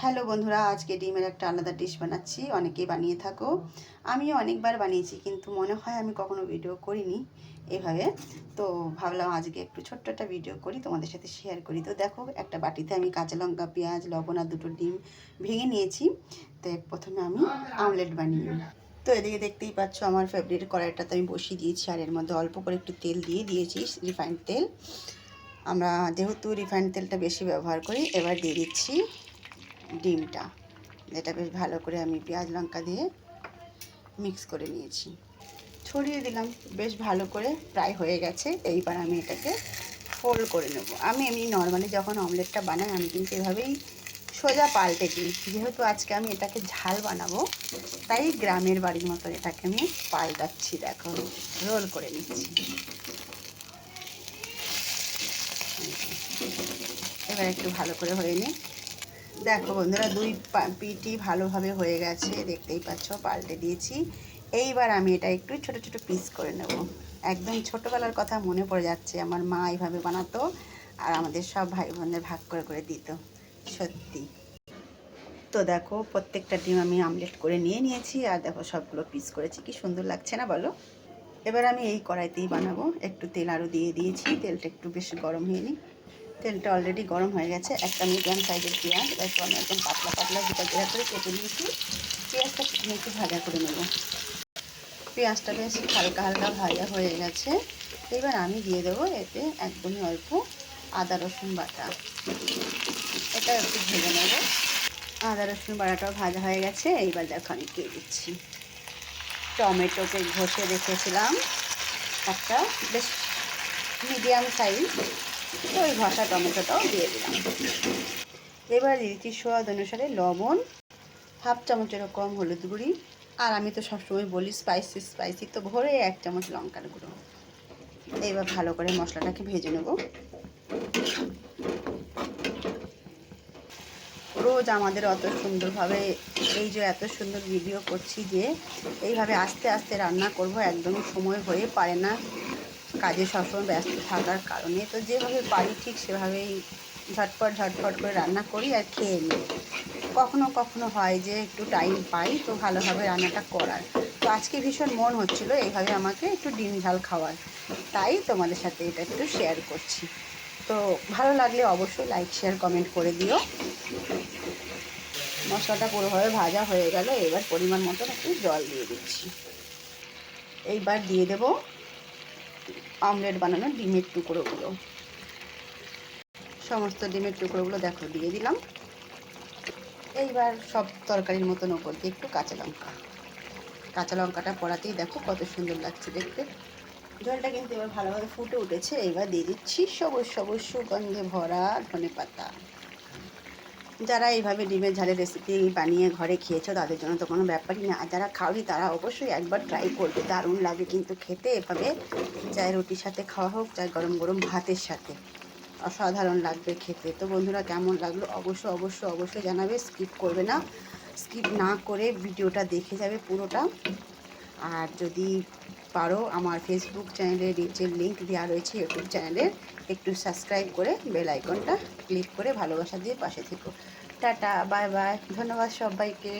Hello বন্ধুরা, আজকে ডিমের একটা আলাদা ডিশ বানাচ্ছি। অনেকেই বানিয়ে থাকো, আমিও অনেকবার বানিয়েছি, কিন্তু মনে হয় আমি কখনো ভিডিও করিনি এভাবে। তো ভাবলাম আজকে একটু ছোট্ট একটা ভিডিও করি, তোমাদের সাথে শেয়ার করি। তো দেখো, একটা বাটিতে আমি কাঁচা লঙ্কা, পেঁয়াজ, লবণ আর দুটো ডিম ভেঙে নিয়েছি। তো প্রথমে আমি আমলেট বানিয়ে নিই। তো এদিকে দেখতেই পাচ্ছ আমার ফেভারিট কড়াইটাতে আমি বসিয়ে দিয়েছি, আর এর মধ্যে অল্প করে একটু তেল দিয়ে দিয়েছি, রিফাইন্ড তেল। আমরা যেহেতু রিফাইন্ড তেলটা বেশি ব্যবহার করি, এবার দিয়ে দিচ্ছি ডিমটা। এটা বেশ ভালো করে আমি পেঁয়াজ লঙ্কা দিয়ে মিক্স করে নিয়েছি, ছড়িয়ে দিলাম। বেশ ভালো করে ফ্রাই হয়ে গেছে। এইবার আমি এটাকে ফোল্ড করে নেব। আমি এমনি নর্মালি যখন অমলেটটা বানাই আমি কিন্তু এভাবেই সোজা পাল্টে দিই। যেহেতু আজকে আমি এটাকে ঝাল বানাবো, তাই গ্রামের বাড়ির মতো এটাকে আমি পাল্টাচ্ছি। দেখো, রোল করে নিচ্ছি। এবার একটু ভালো করে হয়ে নিই। দেখো বন্ধুরা, দুই পিঠই ভালোভাবে হয়ে গেছে, দেখতেই পাচ্ছ, পাল্টে দিয়েছি। এইবার আমি এটা একটু ছোট ছোট পিস করে নেব। একদম ছোটোবেলার কথা মনে পড়ে যাচ্ছে, আমার মা এইভাবে বানাতো আর আমাদের সব ভাই বোনদের ভাগ করে করে দিত। সত্যি। তো দেখো, প্রত্যেকটা ডিম আমি আমলেট করে নিয়ে নিয়েছি, আর দেখো সবগুলো পিস করেছি। কি সুন্দর লাগছে না বলো? এবার আমি এই কড়াইতেই বানাবো। একটু তেল আরও দিয়ে দিয়েছি, তেলটা একটু বেশ গরম হয়ে নিই। তেলটা অলরেডি গরম হয়ে গেছে। একটা মিডিয়াম সাইজের পেঁয়াজ, তারপর আমি একদম পাতলা পাতলা যেটা করে কেটে নিয়েছি। পেঁয়াজটা একটু ভাজা করে নেব। পেঁয়াজটা বেশ হালকা হালকা ভাজা হয়ে গেছে। এবার আমি দিয়ে দেবো এতে একদমই অল্প আদা রসুন বাটা। এটা একটু ভেজে নেব। আদা রসুন বাটাটাও ভাজা হয়ে গেছে। এইবার দেখো আমি দিয়ে দিচ্ছি টমেটোকে ঘষে রেখেছিলাম একটা, বেশ মিডিয়াম সাইজ। তো ওই ঘষা টমেটোটাও দিয়ে দিলাম। এবার দিয়েছি স্বাদ অনুসারে লবণ, হাফ চামচেরও কম হলুদ গুঁড়ি, আর আমি তো সবসময় বলি স্পাইসি স্পাইসি, তো ভরে 1 চামচ লঙ্কার গুঁড়ো। এবার ভালো করে মশলাটাকে ভেজে নেব। রোজ আমাদের অত সুন্দরভাবে, এই যে এত সুন্দর ভিডিও করছি, যে এইভাবে আস্তে আস্তে রান্না করব, একদমই সময় হয়ে পারে না, কাজে সবসময় ব্যস্ত থাকার কারণে। তো যেভাবে পারি ঠিক সেভাবেই ঝটপট ঝটপট করে রান্না করি আর খেয়ে নিই। কখনো কখনো হয় যে একটু টাইম পাই তো ভালোভাবে রান্নাটা করার। তো আজকে ভীষণ মন হচ্ছিল এইভাবে আমাকে একটু ডিম ঝাল খাওয়ার, তাই তোমাদের সাথে এটা একটু শেয়ার করছি। তো ভালো লাগলে অবশ্যই লাইক শেয়ার কমেন্ট করে দিও। মশলাটা পুরোভাবে ভাজা হয়ে গেল। এবার পরিমাণ মতন একটু জল দিয়ে দিচ্ছি। এইবার দিয়ে দেব অমলেট বানানোর ডিমের টুকরোগুলো। সমস্ত ডিমের টুকরোগুলো দেখো দিয়ে দিলাম। এইবার সব তরকারির মতন ওপর দিয়ে একটু কাঁচা লঙ্কাটা পড়াতেই দেখো কত সুন্দর লাগছে দেখতে। ঝোলটা কিন্তু এবার ভালোভাবে ফুটে উঠেছে। এবার দিয়ে দিচ্ছি সবুজ সবুজ সুগন্ধে ভরা ধনেপাতা। যারা এইভাবে ডিমের ঝালের রেসিপি বানিয়ে ঘরে খেয়েছো তাদের জন্য তো কোনো ব্যাপারই না, আর যারা খাওনি তারা অবশ্যই একবার ট্রাই করবে। দারুণ লাগে কিন্তু খেতে এভাবে, চাই রুটির সাথে খাওয়া হোক, চাই গরম গরম ভাতের সাথে, অসাধারণ লাগবে খেতে। তো বন্ধুরা, কেমন লাগলো অবশ্যই অবশ্যই অবশ্যই জানাবে। স্কিপ করবে না, স্কিপ না করে ভিডিওটা দেখে যাবে পুরোটা। আর যদি পারো আমার ফেসবুক চ্যানেলের নিচের লিঙ্ক দেওয়া রয়েছে ইউটিউব চ্যানেলের, একটু সাবস্ক্রাইব করে বেল আইকনটা ক্লিক করে ভালোবাসা দিয়ে পাশে থেকো। টাটা, বাই বাই, ধন্যবাদ সবাইকে।